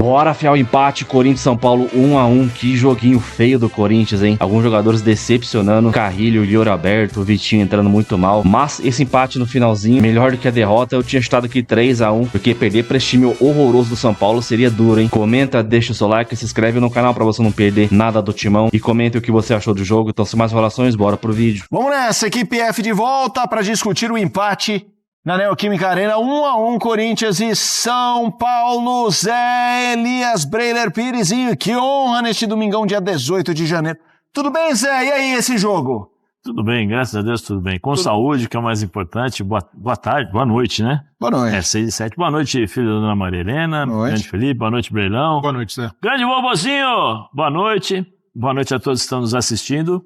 Bora afiar o empate, Corinthians e São Paulo 1-1. Que joguinho feio do Corinthians, hein? Alguns jogadores decepcionando, Carrilho, Yuri Alberto, Vitinho entrando muito mal. Mas esse empate no finalzinho, melhor do que a derrota. Eu tinha chutado aqui 3-1, porque perder pra esse time horroroso do São Paulo seria duro, hein? Comenta, deixa o seu like, se inscreve no canal pra você não perder nada do Timão. E comente o que você achou do jogo. Então, sem mais enrolações, bora pro vídeo. Vamos nessa, equipe F de volta pra discutir o empate na Neoquímica Arena, 1-1, Corinthians e São Paulo. Zé Elias Breiler Pirizinho, que honra neste domingão, dia 18 de janeiro. Tudo bem, Zé? E aí, esse jogo? Tudo bem, graças a Deus, tudo bem. Com saúde, que é o mais importante. Boa tarde, boa noite, né? Boa noite. 6h07. Boa noite, filho da dona Maria Helena. Grande Felipe, boa noite, Breilão. Boa noite, Zé. Grande Bobozinho, boa noite. Boa noite a todos que estão nos assistindo.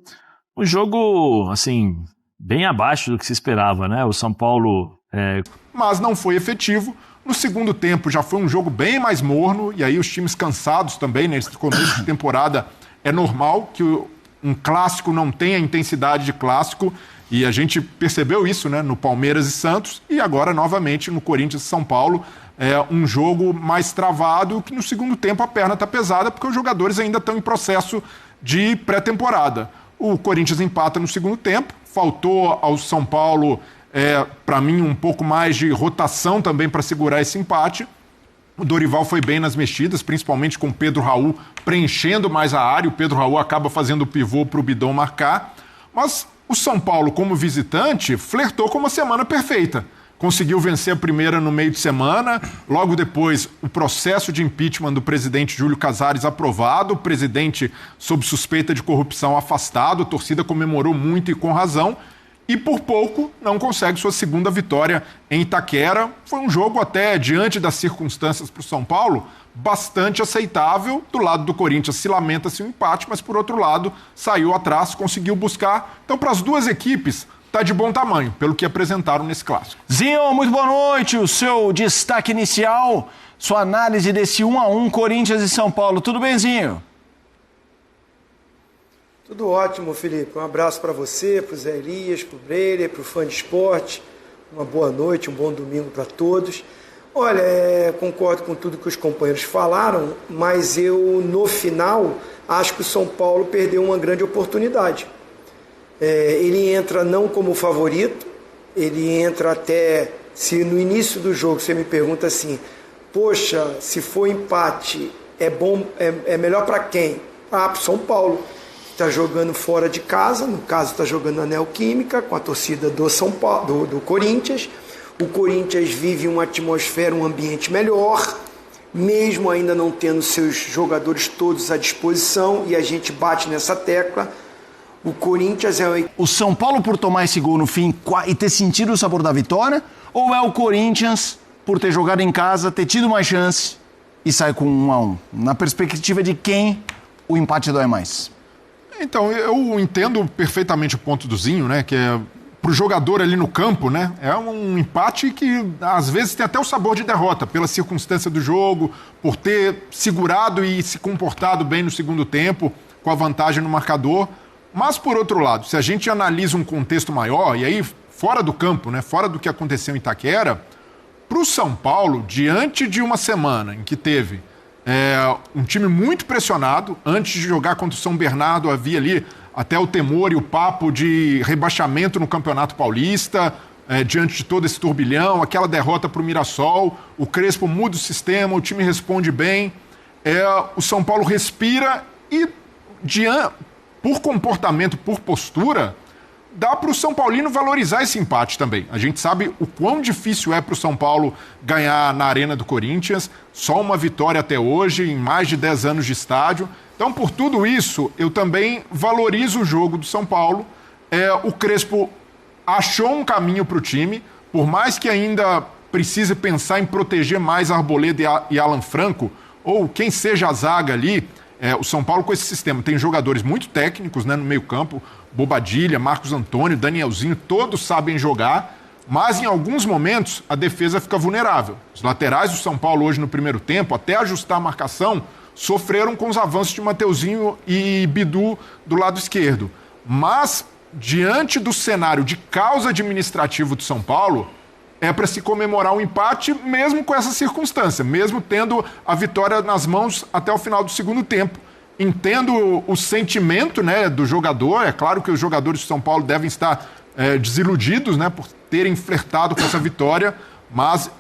Um jogo, assim, bem abaixo do que se esperava, né? O São Paulo... Mas não foi efetivo. No segundo tempo já foi um jogo bem mais morno, e aí os times cansados também, nesse começo de temporada, é normal que um clássico não tenha a intensidade de clássico, e a gente percebeu isso, né, no Palmeiras e Santos, e agora novamente no Corinthians e São Paulo, um jogo mais travado, que no segundo tempo a perna está pesada, porque os jogadores ainda estão em processo de pré-temporada. O Corinthians empata no segundo tempo, faltou ao São Paulo... para mim, um pouco mais de rotação também para segurar esse empate. O Dorival foi bem nas mexidas, principalmente com o Pedro Raul preenchendo mais a área. O Pedro Raul acaba fazendo o pivô para o Bidon marcar. Mas o São Paulo, como visitante, flertou com uma semana perfeita. Conseguiu vencer a primeira no meio de semana. Logo depois, o processo de impeachment do presidente Júlio Casares aprovado. O presidente, sob suspeita de corrupção, afastado. A torcida comemorou muito e com razão. E por pouco não consegue sua segunda vitória em Itaquera. Foi um jogo até, diante das circunstâncias para o São Paulo, bastante aceitável. Do lado do Corinthians se lamenta-se um empate, mas por outro lado saiu atrás, conseguiu buscar. Então, para as duas equipes, está de bom tamanho, pelo que apresentaram nesse clássico. Zinho, muito boa noite. O seu destaque inicial, sua análise desse 1-1 Corinthians e São Paulo. Tudo bem, Zinho? Tudo ótimo, Felipe. Um abraço para você, para o Zé Elias, para o Breiler, para o fã de esporte. Uma boa noite, um bom domingo para todos. Olha, concordo com tudo que os companheiros falaram, mas eu, no final, acho que o São Paulo perdeu uma grande oportunidade. Ele entra não como favorito, ele entra até... Se no início do jogo você me pergunta assim, poxa, se for empate, é bom, é melhor para quem? Para o São Paulo. Está jogando fora de casa, no caso está jogando na Neoquímica, com a torcida do São Paulo, do Corinthians. O Corinthians vive uma atmosfera, um ambiente melhor, mesmo ainda não tendo seus jogadores todos à disposição, e a gente bate nessa tecla. O Corinthians O São Paulo por tomar esse gol no fim e ter sentido o sabor da vitória, ou é o Corinthians por ter jogado em casa, ter tido mais chance e sair com 1-1? Na perspectiva de quem o empate dói mais? Então, eu entendo perfeitamente o ponto do Zinho, né? Que é pro jogador ali no campo, né? É um empate que às vezes tem até o sabor de derrota, pela circunstância do jogo, por ter segurado e se comportado bem no segundo tempo, com a vantagem no marcador. Mas, por outro lado, se a gente analisa um contexto maior, e aí fora do campo, né? Fora do que aconteceu em Itaquera, pro São Paulo, diante de uma semana em que teve um time muito pressionado. Antes de jogar contra o São Bernardo, havia ali até o temor e o papo de rebaixamento no Campeonato Paulista, diante de todo esse turbilhão, aquela derrota para o Mirassol, o Crespo muda o sistema, o time responde bem, o São Paulo respira e, por comportamento, por postura, dá para o São Paulino valorizar esse empate também. A gente sabe o quão difícil é para o São Paulo ganhar na Arena do Corinthians, só uma vitória até hoje, em mais de 10 anos de estádio. Então, por tudo isso, eu também valorizo o jogo do São Paulo. O Crespo achou um caminho para o time, por mais que ainda precise pensar em proteger mais Arboleda e Alan Franco, ou quem seja a zaga ali. O São Paulo, com esse sistema, tem jogadores muito técnicos, né, no meio-campo. Bobadilha, Marcos Antônio, Danielzinho, todos sabem jogar, mas em alguns momentos a defesa fica vulnerável. Os laterais do São Paulo hoje no primeiro tempo, até ajustar a marcação, sofreram com os avanços de Mateuzinho e Bidu do lado esquerdo. Mas, diante do cenário de caos administrativo do São Paulo, é para se comemorar um empate, mesmo com essa circunstância, mesmo tendo a vitória nas mãos até o final do segundo tempo. Entendo o sentimento, né, do jogador, é claro que os jogadores de São Paulo devem estar desiludidos, né, por terem flertado com essa vitória, mas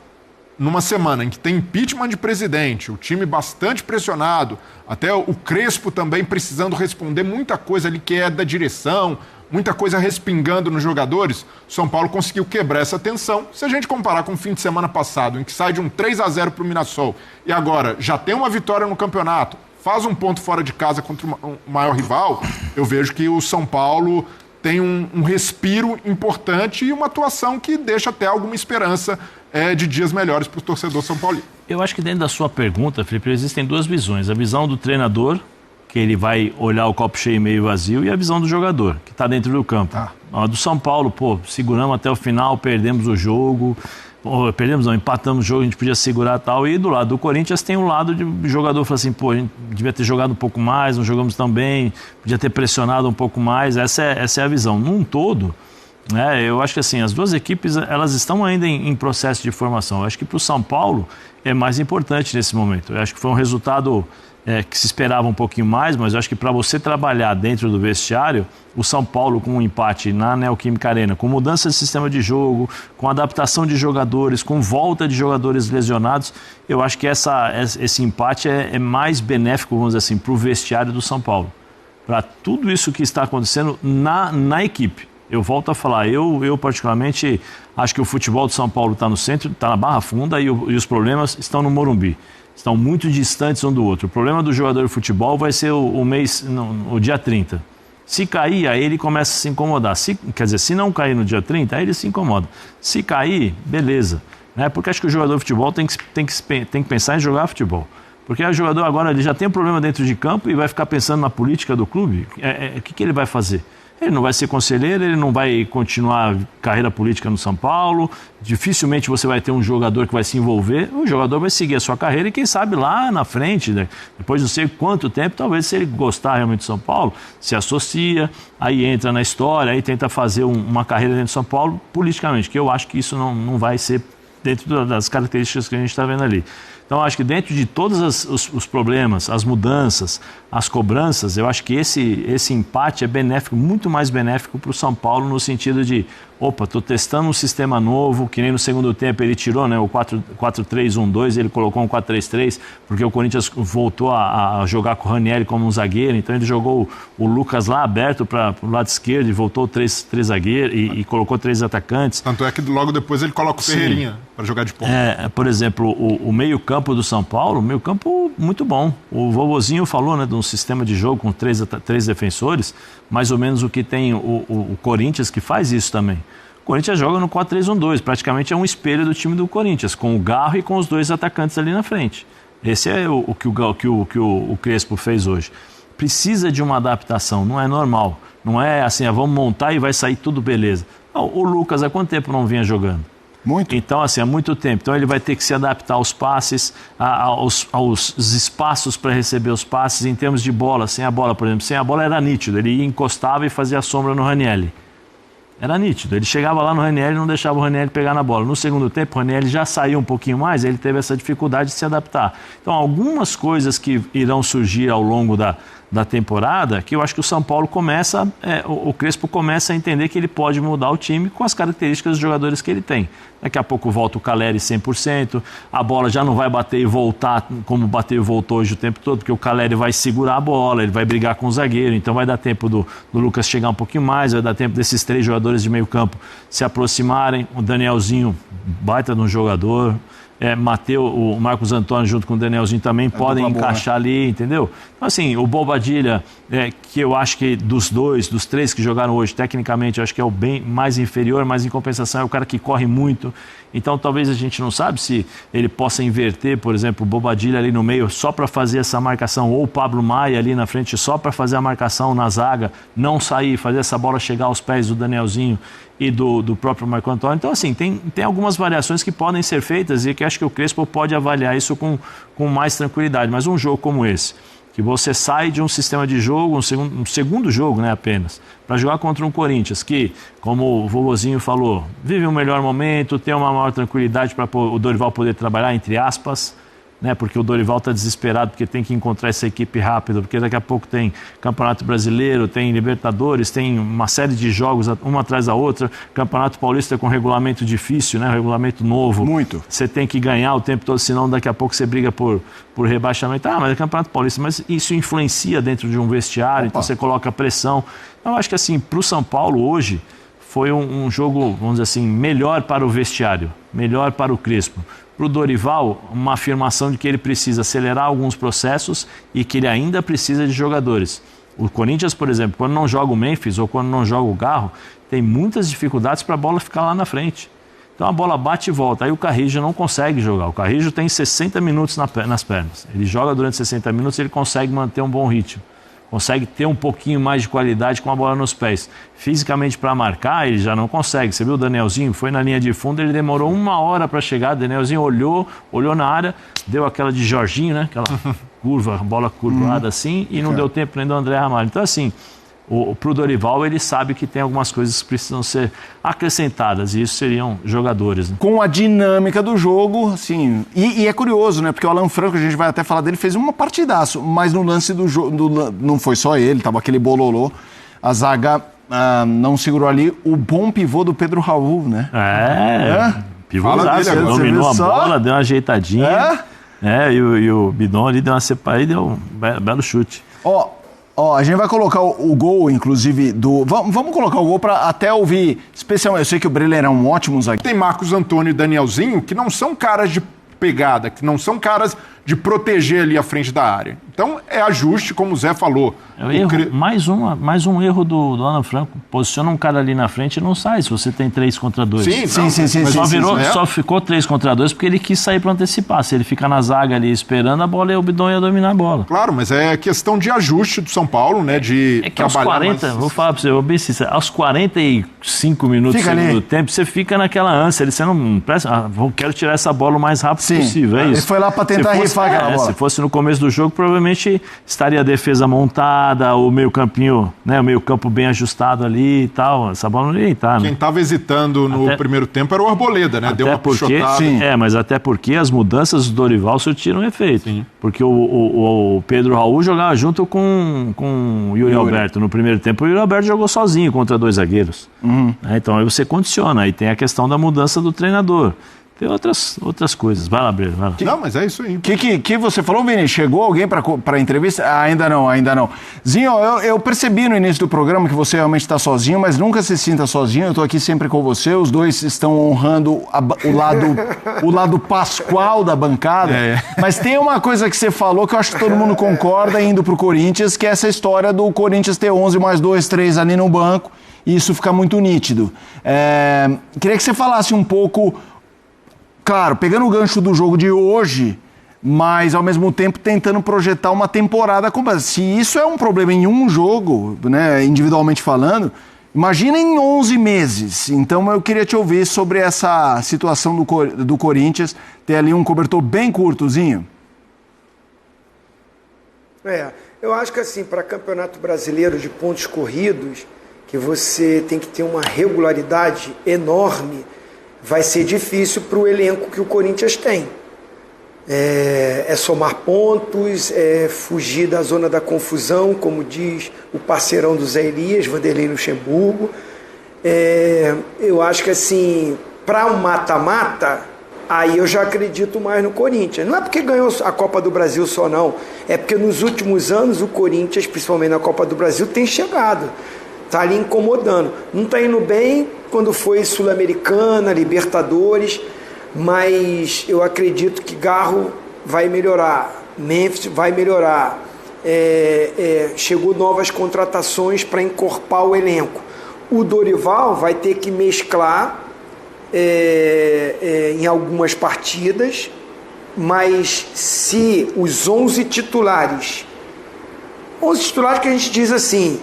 numa semana em que tem impeachment de presidente, o time bastante pressionado, até o Crespo também precisando responder muita coisa ali que é da direção, muita coisa respingando nos jogadores, São Paulo conseguiu quebrar essa tensão. Se a gente comparar com o fim de semana passado, em que sai de um 3-0 para o Mirassol, e agora já tem uma vitória no campeonato, faz um ponto fora de casa contra o maior rival, eu vejo que o São Paulo tem um respiro importante e uma atuação que deixa até alguma esperança de dias melhores para o torcedor São Paulino. Eu acho que dentro da sua pergunta, Felipe, existem duas visões. A visão do treinador, que ele vai olhar o copo cheio e meio vazio, e a visão do jogador, que está dentro do campo. A do São Paulo, seguramos até o final, perdemos o jogo, empatamos o jogo, a gente podia segurar e tal, e do lado do Corinthians tem um lado de jogador que fala assim, a gente devia ter jogado um pouco mais, não jogamos tão bem, podia ter pressionado um pouco mais, essa é a visão. Num todo, né, eu acho que assim, as duas equipes, elas estão ainda em processo de formação. Eu acho que para o São Paulo é mais importante nesse momento. Eu acho que foi um resultado que se esperava um pouquinho mais, mas eu acho que para você trabalhar dentro do vestiário, o São Paulo com um empate na Neoquímica Arena, com mudança de sistema de jogo, com adaptação de jogadores, com volta de jogadores lesionados, eu acho que esse empate é mais benéfico, vamos dizer assim, para o vestiário do São Paulo. Para tudo isso que está acontecendo na equipe. Eu volto a falar, eu particularmente acho que o futebol do São Paulo está no centro, está na Barra Funda e os problemas estão no Morumbi. Estão muito distantes um do outro. O problema do jogador de futebol vai ser o dia 30. Se cair, aí ele começa a se incomodar. Se não cair no dia 30, aí ele se incomoda. Se cair, beleza. Né? Porque acho que o jogador de futebol tem que pensar em jogar futebol. Porque o jogador agora ele já tem um problema dentro de campo e vai ficar pensando na política do clube. O que ele vai fazer? Ele não vai ser conselheiro, ele não vai continuar carreira política no São Paulo, dificilmente você vai ter um jogador que vai se envolver, o jogador vai seguir a sua carreira e quem sabe lá na frente, né, depois de não sei quanto tempo, talvez se ele gostar realmente de São Paulo, se associa, aí entra na história, aí tenta fazer uma carreira dentro de São Paulo politicamente, que eu acho que isso não vai ser dentro das características que a gente está vendo ali. Então, acho que dentro de todos os problemas, as mudanças, as cobranças, eu acho que esse empate é benéfico, muito mais benéfico para o São Paulo no sentido de, estou testando um sistema novo, que nem no segundo tempo ele tirou, né, o 4-3-1-2, ele colocou um 4-3-3, porque o Corinthians voltou a jogar com o Ranieri como um zagueiro, então ele jogou o Lucas lá aberto para o lado esquerdo e voltou três zagueiros e colocou 3 atacantes. Tanto é que logo depois ele coloca o Ferreirinha para jogar de ponta. Por exemplo, o meio-campo do São Paulo, meio-campo muito bom. O Vovozinho falou, né, de um sistema de jogo com 3 defensores, mais ou menos o que tem o Corinthians, que faz isso também. O Corinthians joga no 4-3-1-2, praticamente é um espelho do time do Corinthians, com o Garro e com os 2 atacantes ali na frente. Esse é o que o Crespo fez hoje. Precisa de uma adaptação, não é normal. Não é assim, vamos montar e vai sair tudo beleza. Não, o Lucas, há quanto tempo não vinha jogando? Muito. Então, assim, há muito tempo. Então, ele vai ter que se adaptar aos passes, aos espaços para receber os passes, em termos de bola. Sem a bola, por exemplo, sem a bola era nítido. Ele encostava e fazia a sombra no Ranieri. Era nítido. Ele chegava lá no Ranieri e não deixava o Ranieri pegar na bola. No segundo tempo, o Ranieri já saiu um pouquinho mais, ele teve essa dificuldade de se adaptar. Então, algumas coisas que irão surgir ao longo da temporada, que eu acho que o São Paulo o Crespo começa a entender que ele pode mudar o time com as características dos jogadores que ele tem. Daqui a pouco volta o Caleri 100%, a bola já não vai bater e voltar como bateu e voltou hoje o tempo todo, porque o Caleri vai segurar a bola, ele vai brigar com o zagueiro, então vai dar tempo do Lucas chegar um pouquinho mais, vai dar tempo desses 3 jogadores de meio campo se aproximarem, o Danielzinho, baita de um jogador, o Marcos Antônio junto com o Danielzinho também podem encaixar ali, entendeu? Então, assim, o Bobadilla, que eu acho que dos 3 que jogaram hoje, tecnicamente, eu acho que é o bem mais inferior, mas em compensação é o cara que corre muito. Então, talvez a gente não sabe se ele possa inverter, por exemplo, o Bobadilla ali no meio só para fazer essa marcação, ou o Pablo Maia ali na frente só para fazer a marcação na zaga, não sair, fazer essa bola chegar aos pés do Danielzinho e do próprio Marco Antônio. Então, assim, tem algumas variações que podem ser feitas e que acho que o Crespo pode avaliar isso com mais tranquilidade. Mas um jogo como esse, Que você sai de um sistema de jogo, um segundo jogo, né, apenas, para jogar contra um Corinthians que, como o vovozinho falou, vive um melhor momento, tem uma maior tranquilidade para o Dorival poder trabalhar, entre aspas, né, porque o Dorival está desesperado porque tem que encontrar essa equipe rápido, porque daqui a pouco tem Campeonato Brasileiro, tem Libertadores, tem uma série de jogos, uma atrás da outra, Campeonato Paulista com regulamento difícil, né, regulamento novo. Muito. Você tem que ganhar o tempo todo, senão daqui a pouco você briga por rebaixamento. Mas é Campeonato Paulista, mas isso influencia dentro de um vestiário, então você coloca pressão. Então, eu acho que assim, para o São Paulo hoje, foi um jogo, vamos dizer assim, melhor para o vestiário, melhor para o Crespo. Para o Dorival, uma afirmação de que ele precisa acelerar alguns processos e que ele ainda precisa de jogadores. O Corinthians, por exemplo, quando não joga o Memphis ou quando não joga o Garro, tem muitas dificuldades para a bola ficar lá na frente. Então a bola bate e volta, aí o Carrillo não consegue jogar. O Carrillo tem 60 minutos nas pernas. Ele joga durante 60 minutos e ele consegue manter um bom ritmo. Consegue ter um pouquinho mais de qualidade com a bola nos pés. Fisicamente, para marcar, ele já não consegue. Você viu o Danielzinho? Foi na linha de fundo, ele demorou 1 hora para chegar. O Danielzinho olhou na área, deu aquela de Jorginho, né? Aquela curva, bola curvada assim, e não deu tempo nem do André Ramalho. Então, assim, pro Dorival, ele sabe que tem algumas coisas que precisam ser acrescentadas, e isso seriam jogadores. Né? Com a dinâmica do jogo, assim, e é curioso, né, porque o Alan Franco, a gente vai até falar dele, fez uma partidaço, mas no lance do jogo, não foi só ele, tava aquele bololô, a zaga não segurou ali, o bom pivô do Pedro Raul, né? Pivôzaço, dominou a bola, deu uma ajeitadinha, e o Bidon ali deu uma separada e deu um belo chute. Ó, a gente vai colocar o gol, inclusive, Vamos colocar o gol para até ouvir, especialmente, eu sei que o Breler é um ótimo zagueiro. Tem Marcos Antônio e Danielzinho que não são caras de pegada, que não são caras de proteger ali a frente da área. Então, é ajuste, como o Zé falou. Mais um erro do Alan Franco. Posiciona um cara ali na frente e não sai, se você tem 3 contra 2. Só ficou 3 contra 2 porque ele quis sair para antecipar. Se ele ficar na zaga ali esperando a bola, o Bidon ia dominar a bola. Claro, mas é questão de ajuste do São Paulo, né? De que aos 40, vou falar para você, aos 45 minutos do tempo, você fica naquela ânsia. Você não presta, quero tirar essa bola o mais rápido possível. É isso. Ele foi lá para tentar rifar aquela bola. Se fosse no começo do jogo, provavelmente estaria a defesa montada, o meio-campinho, né, o meio-campo bem ajustado ali e tal. Essa bola não ia entrar, né? Quem estava hesitando no primeiro tempo era o Arboleda, né? Deu uma puxotada. Mas até porque as mudanças do Dorival surtiram efeito. Sim. Porque o Pedro Raul jogava junto com o Yuri Alberto. No primeiro tempo, o Yuri Alberto jogou sozinho contra 2 zagueiros. Então aí você condiciona. Aí tem a questão da mudança do treinador. Tem outras coisas. Vai lá, Breno. Vai lá. Não, mas é isso aí. Que você falou, Vini? Chegou alguém para a entrevista? Ainda não. Zinho, eu percebi no início do programa que você realmente está sozinho, mas nunca se sinta sozinho. Eu estou aqui sempre com você. Os dois estão honrando o lado pascual da bancada. Mas tem uma coisa que você falou que eu acho que todo mundo concorda indo para o Corinthians, que é essa história do Corinthians ter 11 mais 2, 3 ali no banco. E isso fica muito nítido. Queria que você falasse um pouco... Claro, pegando o gancho do jogo de hoje, mas ao mesmo tempo tentando projetar uma temporada completa. Se isso é um problema em um jogo, né, individualmente falando, imagina em 11 meses. Então eu queria te ouvir sobre essa situação do Corinthians, ter ali um cobertor bem curtozinho. Eu acho que assim, para Campeonato Brasileiro de pontos corridos, que você tem que ter uma regularidade enorme, vai ser difícil para o elenco que o Corinthians tem. É somar pontos, é fugir da zona da confusão, como diz o parceirão do Zé Elias, Vanderlei Luxemburgo. Eu acho que assim, para um mata-mata, aí eu já acredito mais no Corinthians. Não é porque ganhou a Copa do Brasil só não, é porque nos últimos anos o Corinthians, principalmente na Copa do Brasil, tem chegado. Está ali incomodando. Não está indo bem quando foi Sul-Americana, Libertadores, mas eu acredito que Garro vai melhorar, Memphis vai melhorar. Chegou novas contratações para encorpar o elenco. O Dorival vai ter que mesclar em algumas partidas, mas se os 11 titulares que a gente diz assim,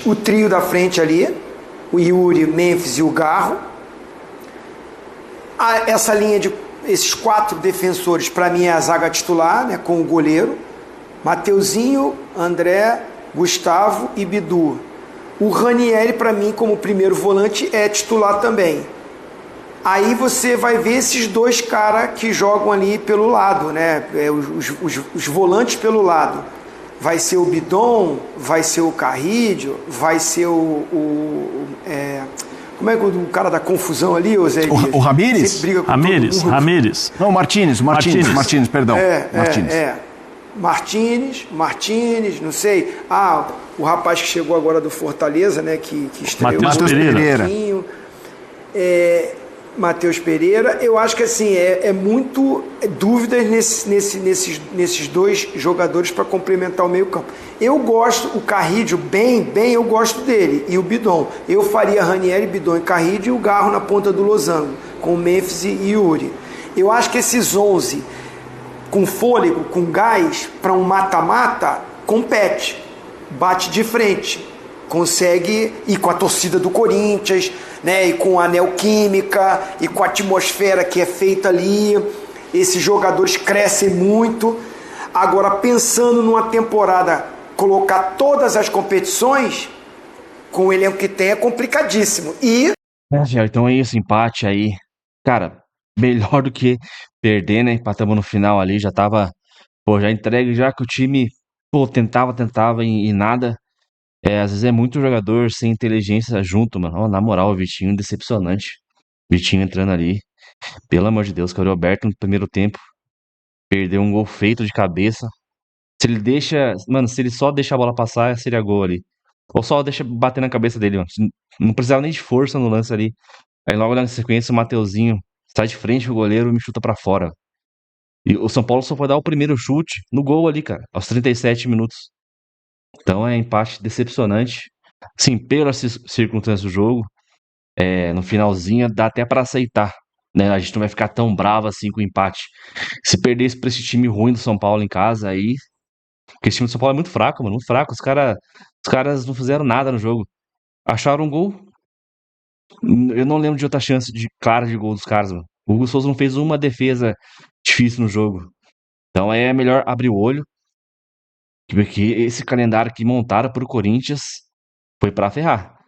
o trio da frente ali, o Yuri, Memphis e o Garro, essa linha de esses 4 defensores, para mim é a zaga titular, né, com o goleiro, Mateuzinho, André, Gustavo e Bidu. O Ranieri, para mim, como primeiro volante, é titular também. Aí você vai ver esses dois caras que jogam ali pelo lado, né? Os volantes pelo lado. Vai ser o Bidon, vai ser o Carrillo, vai ser como é que o cara da confusão ali, o Zé Elias? O Ramírez? Sempre briga com Ramírez. Não, Martínez, perdão. Martínez, não sei. O rapaz que chegou agora do Fortaleza, né? Que estreou. Matheus Pereira. Matheus Pereira. Eu acho que assim, é muito dúvidas nesses dois jogadores para complementar o meio campo. Eu gosto, o Carrillo, bem, eu gosto dele. E o Bidon. Eu faria Ranieri, Bidon e Carrillo e o Garro na ponta do losango, com Memphis e Yuri. Eu acho que esses 11... com fôlego, com gás, para um mata-mata, compete, bate de frente, consegue ir com a torcida do Corinthians, né, e com a Neoquímica, e com a atmosfera que é feita ali. Esses jogadores crescem muito. Agora, pensando numa temporada, colocar todas as competições, com o elenco que tem, é complicadíssimo. Então é isso, empate aí. Cara, melhor do que perder, né? Empatamos no final ali, já tava, já entregue, já que o time, tentava e nada. Às vezes é muito jogador sem inteligência junto, mano. Na moral, o Vitinho, decepcionante. Vitinho entrando ali. Pelo amor de Deus, o Roberto no primeiro tempo perdeu um gol feito de cabeça. Se ele só deixa a bola passar, seria gol ali. Ou só deixa bater na cabeça dele, mano. Não precisava nem de força no lance ali. Aí logo na sequência o Mateuzinho sai de frente pro goleiro e me chuta pra fora. E o São Paulo só foi dar o primeiro chute no gol ali, cara, aos 37 minutos. Então é empate decepcionante. Sim, pelas circunstâncias do jogo, no finalzinho dá até pra aceitar, né? A gente não vai ficar tão bravo assim com o empate. Se perdesse pra esse time ruim do São Paulo em casa, aí... Porque esse time do São Paulo é muito fraco, mano, muito fraco. Os caras não fizeram nada no jogo. Acharam um gol. Eu não lembro de outra chance clara de gol dos caras, mano. O Hugo Souza não fez uma defesa difícil no jogo. Então é melhor abrir o olho. Porque esse calendário que montaram pro Corinthians foi pra ferrar.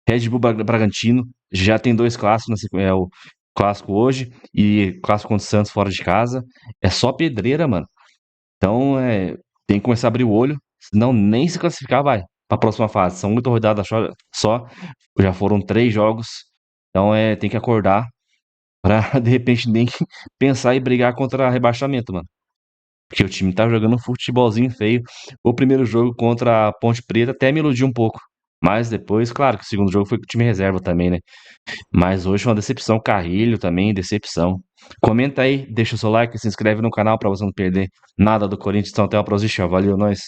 Red Bull Bragantino já tem 2 clássicos, o clássico hoje e clássico contra o Santos fora de casa. É só pedreira, mano. Então tem que começar a abrir o olho, senão nem se classificar vai pra próxima fase. São 8 rodadas só, já foram 3 jogos. Então tem que acordar pra de repente nem pensar em brigar contra rebaixamento, mano. Porque o time tá jogando um futebolzinho feio. O primeiro jogo contra a Ponte Preta até me iludiu um pouco. Mas depois, claro que o segundo jogo foi com o time reserva também, né? Mas hoje foi uma decepção. Carrilho também, decepção. Comenta aí, deixa o seu like, se inscreve no canal pra você não perder nada do Corinthians. Então até a próxima. Valeu, nós.